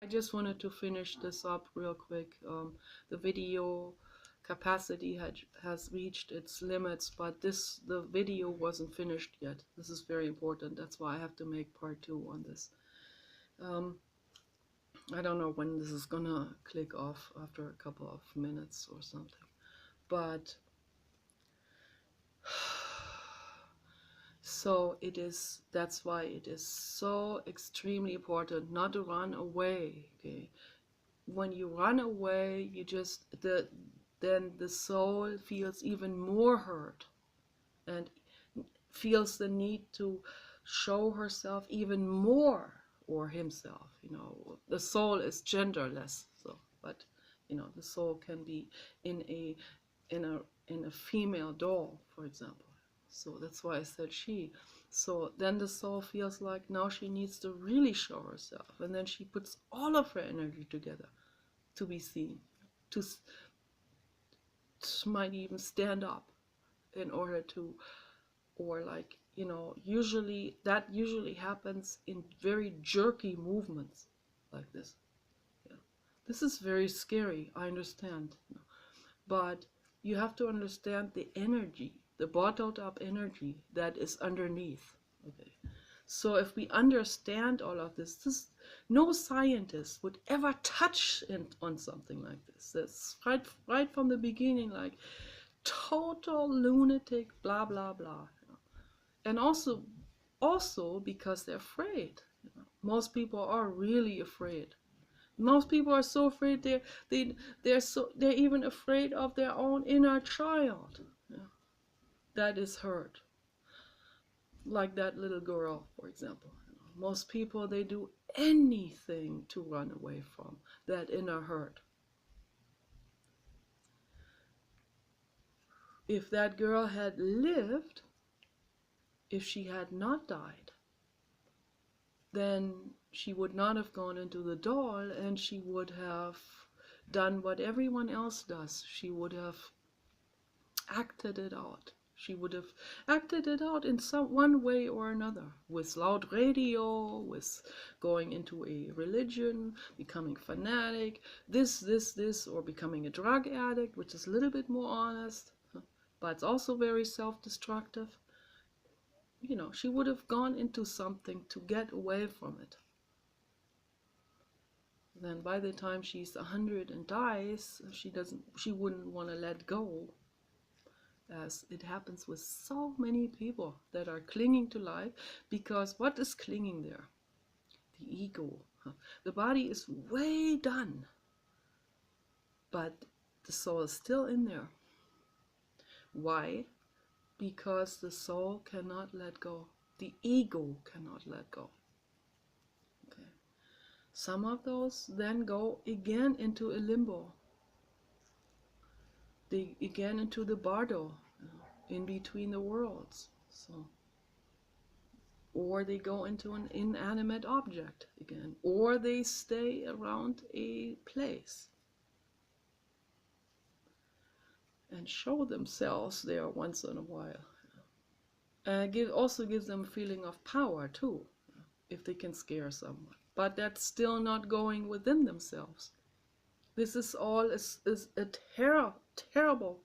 I just wanted to finish this up real quick. The video capacity has reached its limits, but the video wasn't finished yet. This is very important. That's why I have to make part 2 on this. Um, I don't know when this is gonna click off after a couple of minutes or something, but so it is. That's why it is so extremely important not to run away. Okay, when you run away, then the soul feels even more hurt and feels the need to show herself even more, or himself. The soul is genderless, so but the soul can be in a in a in a female doll, for example. So that's why I said she. So then the soul feels like now she needs to really show herself, and then she puts all of her energy together to be seen, to might even stand up in order to, or like, usually happens in very jerky movements like this. Yeah. This is very scary, I understand. But you have to understand the energy, the bottled up energy that is underneath. Okay. So if we understand all of this, no scientist would ever touch on something like this. That's right from the beginning, like total lunatic, blah blah blah. And also because they're afraid. Most people are really afraid. Most people are so afraid they're even afraid of their own inner child, that is hurt. Like that little girl, for example. Most people, they do anything to run away from that inner hurt. If that girl had lived, if she had not died, then she would not have gone into the doll, and she would have done what everyone else does. She would have acted it out. She would have acted it out in some one way or another, with loud radio, with going into a religion, becoming fanatic, this, or becoming a drug addict, which is a little bit more honest, but it's also very self-destructive. She would have gone into something to get away from it. Then by the time she's 100 and dies, she wouldn't want to let go, as it happens with so many people that are clinging to life. Because what is clinging there? The ego. The body is way done, but the soul is still in there. Why? Because the soul cannot let go. The ego cannot let go. Okay. Some of those then go again into a limbo. They again into the bardo, in between the worlds. So, or they go into an inanimate object again, or they stay around a place and show themselves there once in a while. Also gives them a feeling of power too, if they can scare someone. But that's still not going within themselves. This is all is a terrible,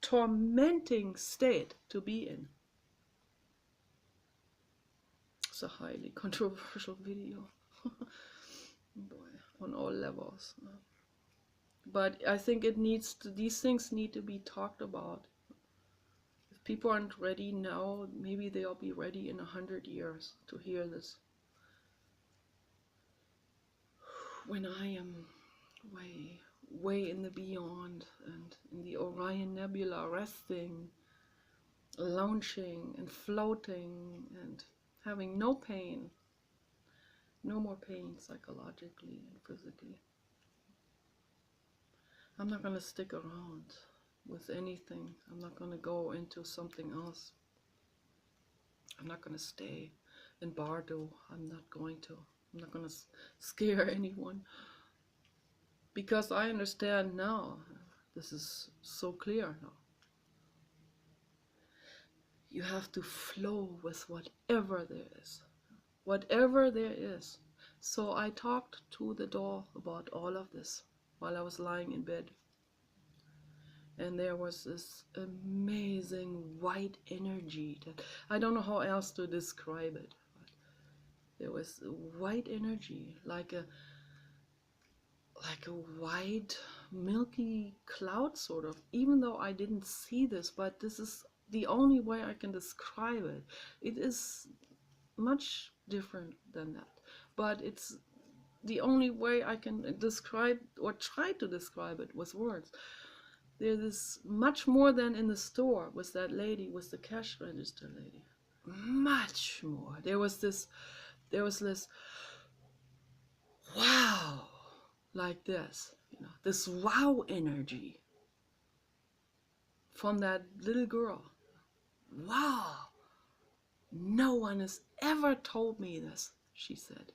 tormenting state to be in. It's a highly controversial video. Boy, on all levels. But I think these things need to be talked about. If people aren't ready now, maybe they'll be ready in 100 years to hear this. When I am way in the beyond, and in the Orion Nebula, resting, lounging and floating and having no pain, no more pain psychologically and physically. I'm not going to stick around with anything. I'm not going to go into something else. I'm not going to stay in Bardo. I'm not going to scare anyone. Because I understand now. This is so clear now. You have to flow with whatever there is. Whatever there is. So I talked to the doll about all of this while I was lying in bed. And there was this amazing white energy that I don't know how else to describe it. But there was white energy, like a white milky cloud sort of, even though I didn't see this, but this is the only way I can describe it. It is much different than that, but it's the only way I can describe or try to describe it with words. There is much more than in the store with that lady, with the cash register lady. Much more. There was this wow, like this, this wow energy from that little girl. Wow, no one has ever told me this, she said.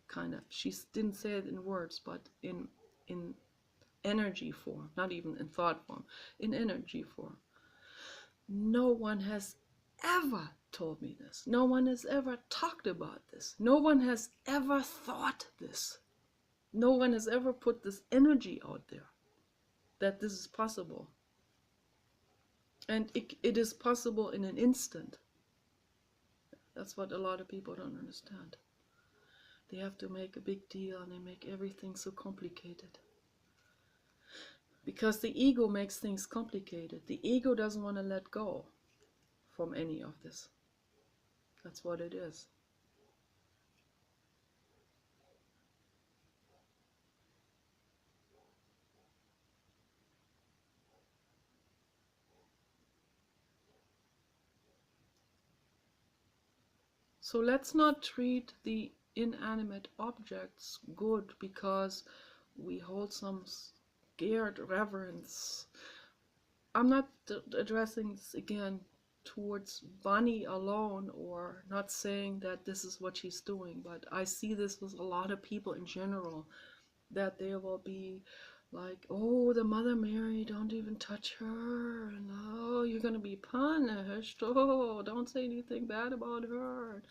Kind of. She didn't say it in words, but in energy form, not even in thought form, in energy form. No one has ever told me this. No one has ever talked about this. No one has ever thought this. No one has ever put this energy out there that this is possible. And it is possible in an instant. That's what a lot of people don't understand. They have to make a big deal and they make everything so complicated. Because the ego makes things complicated. The ego doesn't want to let go from any of this. That's what it is. So let's not treat the inanimate objects good because we hold some scared reverence. I'm not addressing this again towards Bunny alone, or not saying that this is what she's doing, but I see this with a lot of people in general, that they will be like, oh, the Mother Mary, don't even touch her, and oh, you're going to be punished, oh, don't say anything bad about her.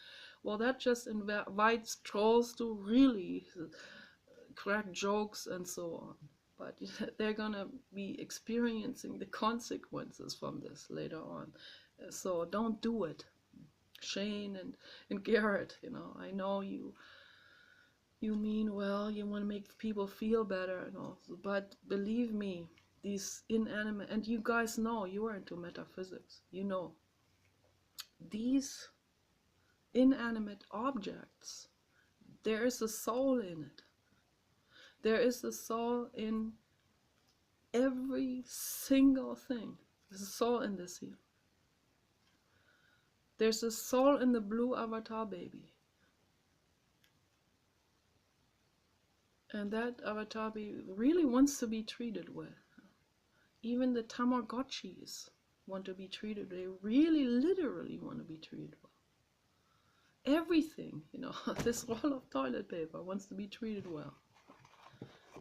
Well, that just invites trolls to really crack jokes and so on. But they're going to be experiencing the consequences from this later on. So don't do it. Shane and Garrett, I know you mean well, you want to make people feel better and all, but believe me, these inanimate, and you guys know, you are into metaphysics, these inanimate objects, there is a soul in it. There is a soul in every single thing. There's a soul in this here. There's a soul in the blue avatar baby. And that avatar baby really wants to be treated well. Even the Tamagotchis want to be treated. They really literally want to be treated well. Everything, this roll of toilet paper wants to be treated well.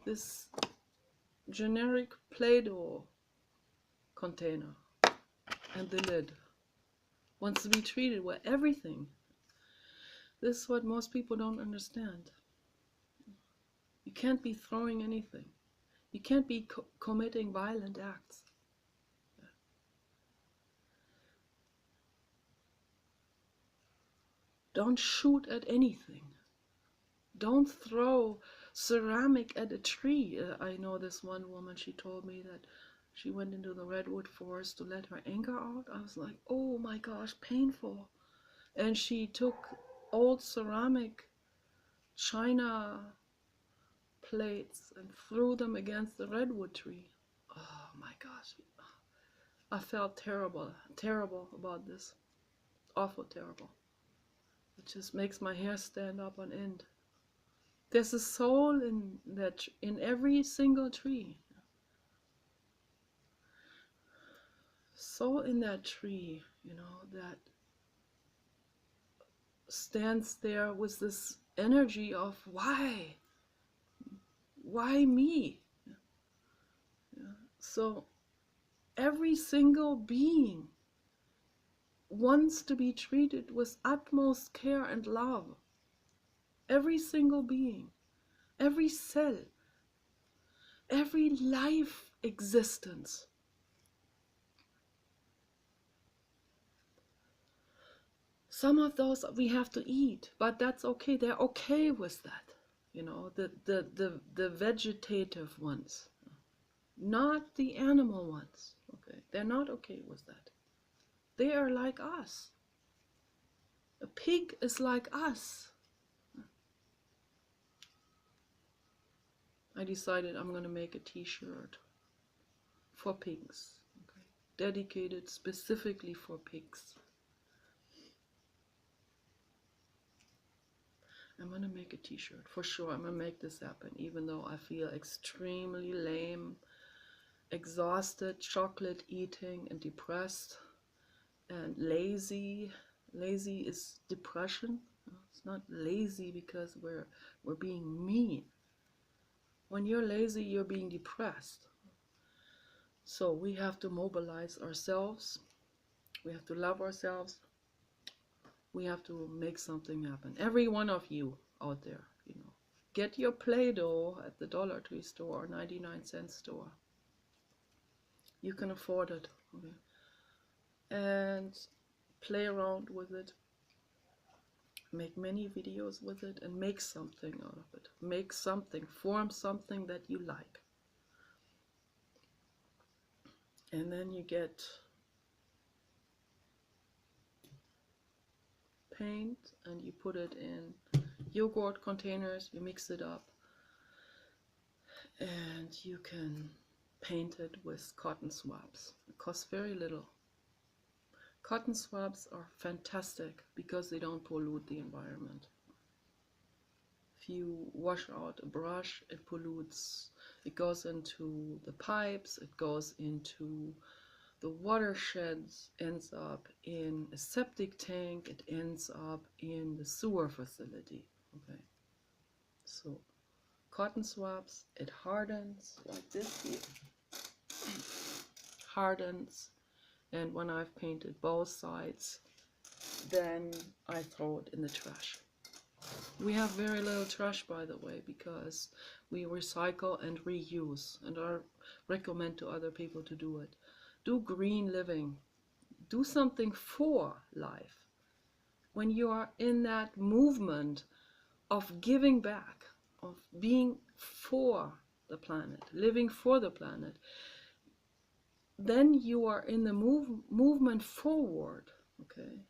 This generic Play-Doh container and the lid wants to be treated well. Everything. This is what most people don't understand. You can't be throwing anything. You can't be committing violent acts. Don't shoot at anything. Don't throw ceramic at a tree. I know this one woman, she told me that she went into the redwood forest to let her anger out. I was like, oh my gosh, painful. And she took old ceramic china plates and threw them against the redwood tree. Oh my gosh. I felt terrible about this. Awful terrible. It just makes my hair stand up on end. There's a soul in every single tree. Soul in that tree, that stands there with this energy of why me? So every single being wants to be treated with utmost care and love. Every single being, every cell, every life existence. Some of those we have to eat, but that's okay. They're okay with that. You know, the vegetative ones, not the animal ones. Okay, they're not okay with that. They are like us. A pig is like us. I decided I'm gonna make a t-shirt for pigs, okay, dedicated specifically for pigs. I'm gonna make a t-shirt for sure. I'm gonna make this happen, even though I feel extremely lame, exhausted, chocolate eating, and depressed, and lazy. Lazy is depression. It's not lazy because we're being mean. When you're lazy, you're being depressed. So we have to mobilize ourselves. We have to love ourselves. We have to make something happen. Every one of you out there, you know, get your Play-Doh at the Dollar Tree store or 99-cent store. You can afford it, okay? And play around with it. Make many videos with it and make something out of it. Make something, form something that you like. And then you get paint and you put it in yogurt containers, you mix it up, and you can paint it with cotton swabs. It costs very little. Cotton swabs are fantastic because they don't pollute the environment. If you wash out a brush, it pollutes. It goes into the pipes, it goes into the watersheds, ends up in a septic tank, it ends up in the sewer facility. Okay, so cotton swabs, it hardens like this here, hardens, and when I've painted both sides, then I throw it in the trash. We have very little trash, by the way, because we recycle and reuse, and I recommend to other people to do it. Do green living. Do something for life. When you are in that movement of giving back, of being for the planet, living for the planet, then you are in the movement forward, okay?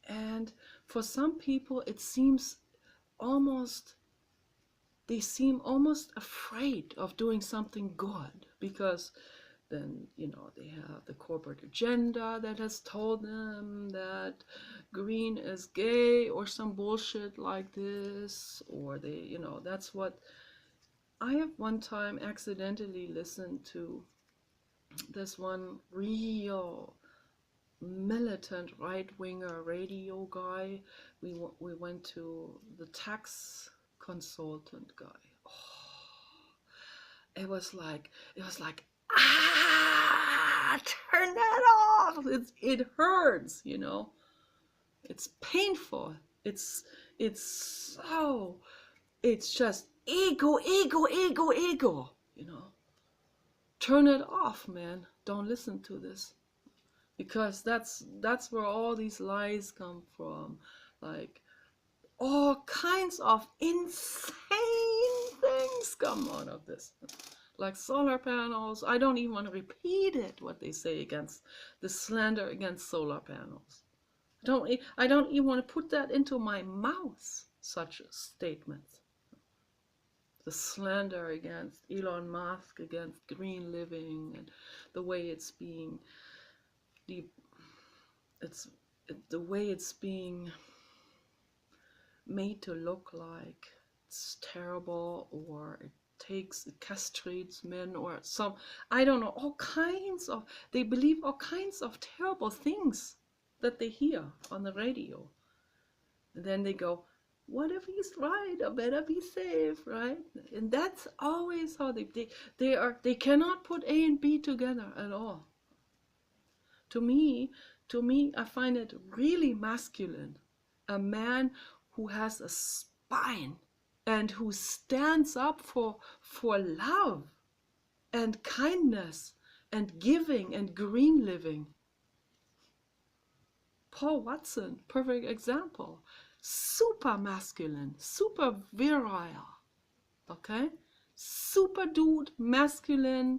And for some people it seems almost, they seem almost afraid of doing something good, because then, you know, they have the corporate agenda that has told them that green is gay or some bullshit like this, or they, you know, that's what I have one time accidentally listened to this one real militant right-winger radio guy. We went to the tax consultant guy. Oh, it was like turn that off. It hurts, you know. It's painful. It's so, it's just ego, you know. Turn it off, man. Don't listen to this. Because that's where all these lies come from. Like, all kinds of insane things come out of this. Like solar panels. I don't even want to repeat it, what they say against the slander against solar panels. I don't even want to put that into my mouth, such statements. The slander against Elon Musk, against green living, and the way it's being the way it's being made to look like it's terrible, or it castrates men, or some, I don't know, all kinds of, they believe all kinds of terrible things that they hear on the radio. And then they go, what if he's right? I better be safe, right? And that's always how they cannot put A and B together at all. To me, I find it really masculine. A man who has a spine and who stands up for love and kindness and giving and green living. Paul Watson, perfect example. Super masculine, super virile, okay? Super dude, masculine,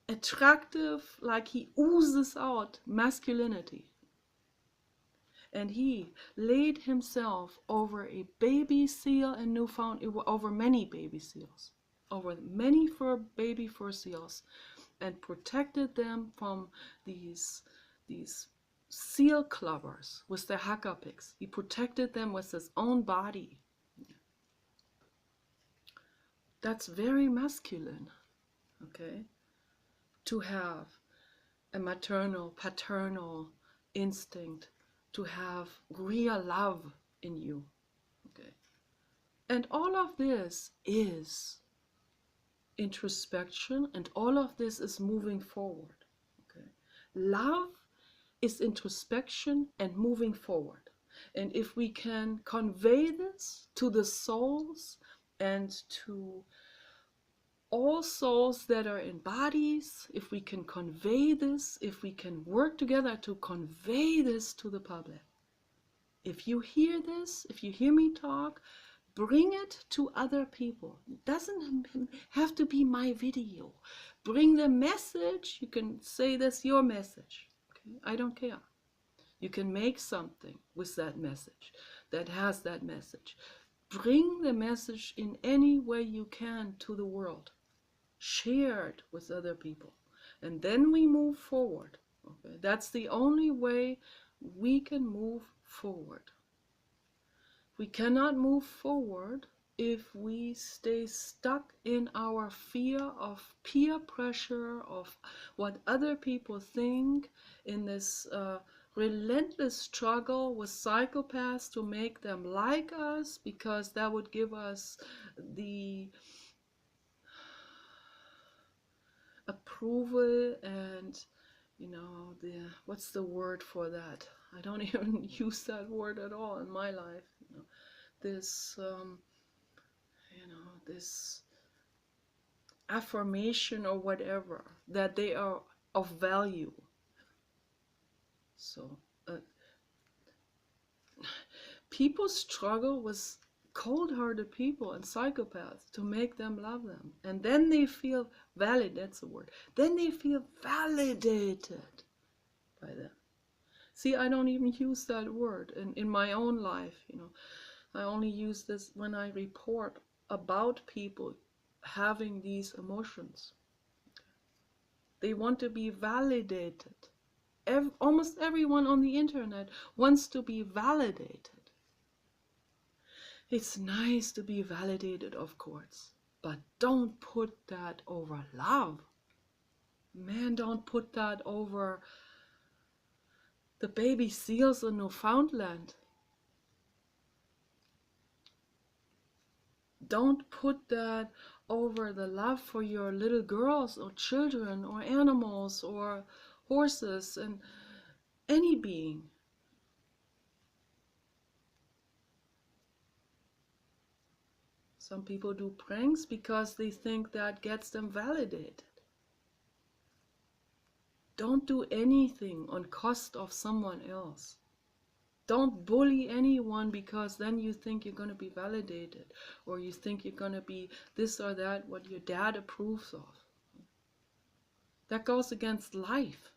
attractive, like he oozes out masculinity. And he laid himself over a baby seal in Newfoundland, over many baby seals, over many baby fur seals, and protected them from these seal clubbers with their hacker picks. He protected them with his own body. That's very masculine, okay? To have a maternal, paternal instinct, to have real love in you, okay? And all of this is introspection, and all of this is moving forward, okay? Love is introspection and moving forward. And if we can convey this to the souls and to all souls that are in bodies, if we can convey this, if we can work together to convey this to the public. If you hear this, if you hear me talk, bring it to other people. It doesn't have to be my video. Bring the message. You can say that's your message. Okay? I don't care. You can make something with that message that has that message. Bring the message in any way you can to the world. Share it with other people. And then we move forward. Okay? That's the only way we can move forward. We cannot move forward if we stay stuck in our fear of peer pressure, of what other people think, in this relentless struggle with psychopaths to make them like us, because that would give us the approval and, what's the word for that? I don't even use that word at all in my life. This this affirmation or whatever, that they are of value. So people struggle with cold-hearted people and psychopaths to make them love them, and then they feel valid. That's the word. Then they feel validated by them. See, I don't even use that word in my own life. I only use this when I report about people having these emotions. They want to be validated. Almost everyone on the internet wants to be validated. It's nice to be validated, of course, but don't put that over love. Man, don't put that over the baby seals in Newfoundland. Don't put that over the love for your little girls or children or animals or horses and any being. Some people do pranks because they think that gets them validated. Don't do anything on cost of someone else. Don't bully anyone because then you think you're going to be validated, or you think you're going to be this or that, what your dad approves of. That goes against life.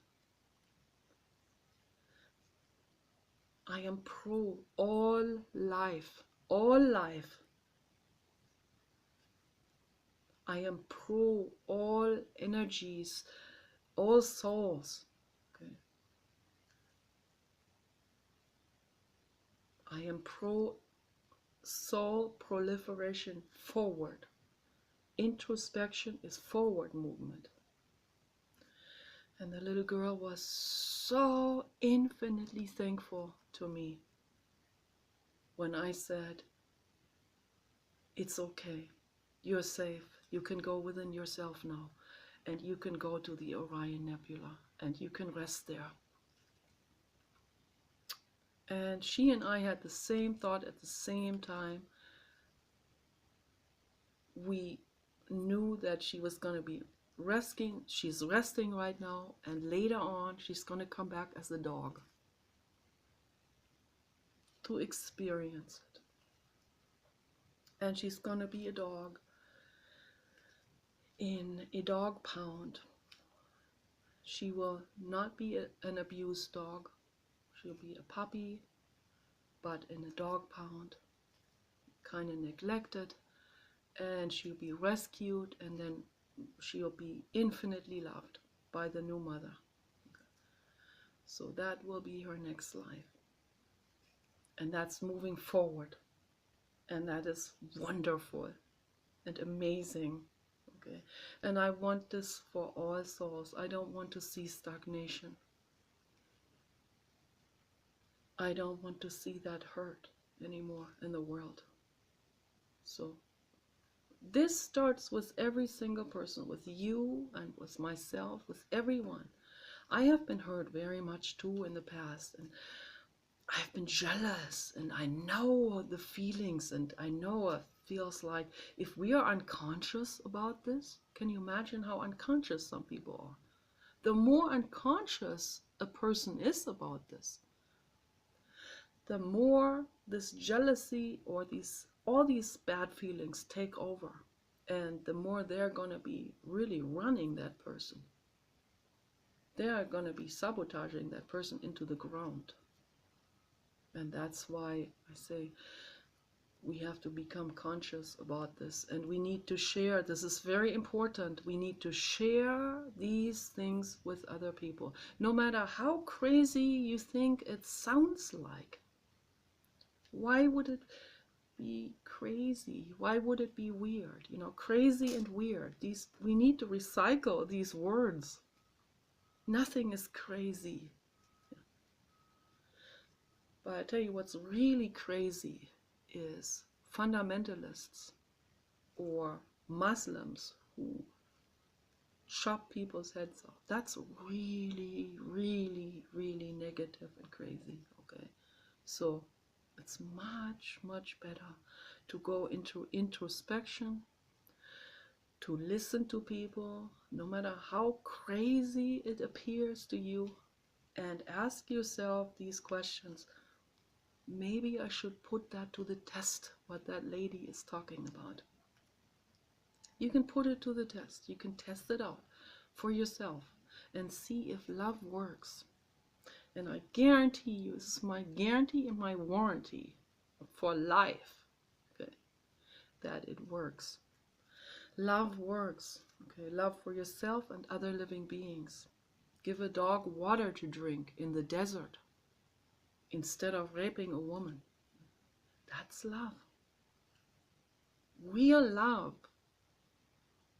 I am pro all life, all life. I am pro all energies, all souls. Okay. I am pro soul proliferation forward. Introspection is forward movement. And the little girl was so infinitely thankful to me when I said, it's okay, you're safe, you can go within yourself now, and you can go to the Orion Nebula, and you can rest there. And she and I had the same thought at the same time. we knew that she was going to be resting. She's resting right now, and later on she's going to come back as a dog to experience it. And she's going to be a dog in a dog pound. She will not be an abused dog. She'll be a puppy, but in a dog pound, kind of neglected, and she'll be rescued, and then she'll be infinitely loved by the new mother. So that will be her next life. And that's moving forward. And that is wonderful and amazing. Okay. And I want this for all souls. I don't want to see stagnation. I don't want to see that hurt anymore in the world. So this starts with every single person, with you and with myself, with everyone. I have been hurt very much too in the past, and I've been jealous, and I know the feelings, and I know it feels like if we are unconscious about this, can you imagine how unconscious some people are? The more unconscious a person is about this, the more this jealousy or all these bad feelings take over, and the more they're going to be really running that person. They are going to be sabotaging that person into the ground. And that's why I say we have to become conscious about this, and we need to share. This is very important. We need to share these things with other people, no matter how crazy you think it sounds like. Why would it be crazy? Why would it be weird? You know, crazy and weird. We need to recycle these words. Nothing is crazy. But I tell you what's really crazy is fundamentalists or Muslims who chop people's heads off. That's really, really, really negative and crazy. Okay, so it's much, much better to go into introspection, to listen to people, no matter how crazy it appears to you, and ask yourself these questions. Maybe I should put that to the test, what that lady is talking about. You can put it to the test. You can test it out for yourself and see if love works. And I guarantee you, this is my guarantee and my warranty for life, okay, that it works. Love works. Okay, love for yourself and other living beings. Give a dog water to drink in the desert instead of raping a woman. That's love. Real love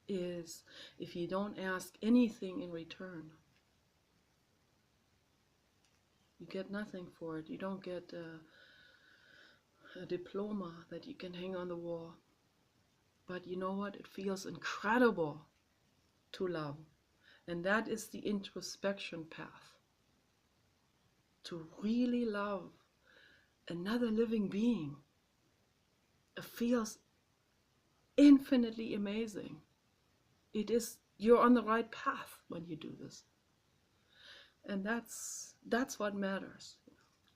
is if you don't ask anything in return. You get nothing for it. You don't get a diploma that you can hang on the wall. But you know what? It feels incredible to love. And that is the introspection path. To really love another living being. It feels infinitely amazing. You're on the right path when you do this. And that's what matters.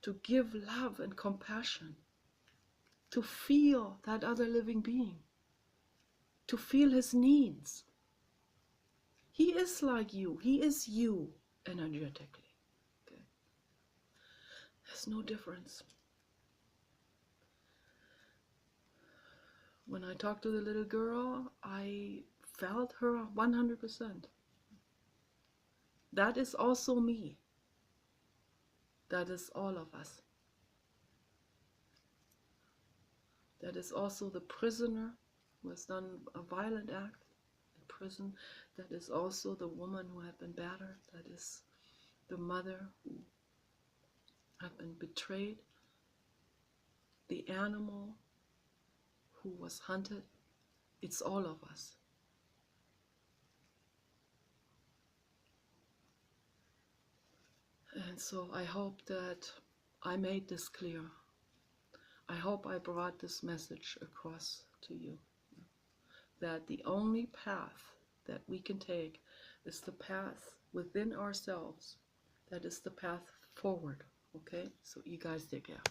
To give love and compassion. To feel that other living being. To feel his needs. He is like you. He is you energetically. Okay? There's no difference. When I talked to the little girl, I felt her 100%. That is also me. That is all of us. That is also the prisoner who has done a violent act in prison. That is also the woman who had been battered. That is the mother who had been betrayed. The animal who was hunted. It's all of us. And so I hope that I made this clear. I hope I brought this message across to you. that the only path that we can take is the path within ourselves. That is the path forward. Okay? So you guys take care.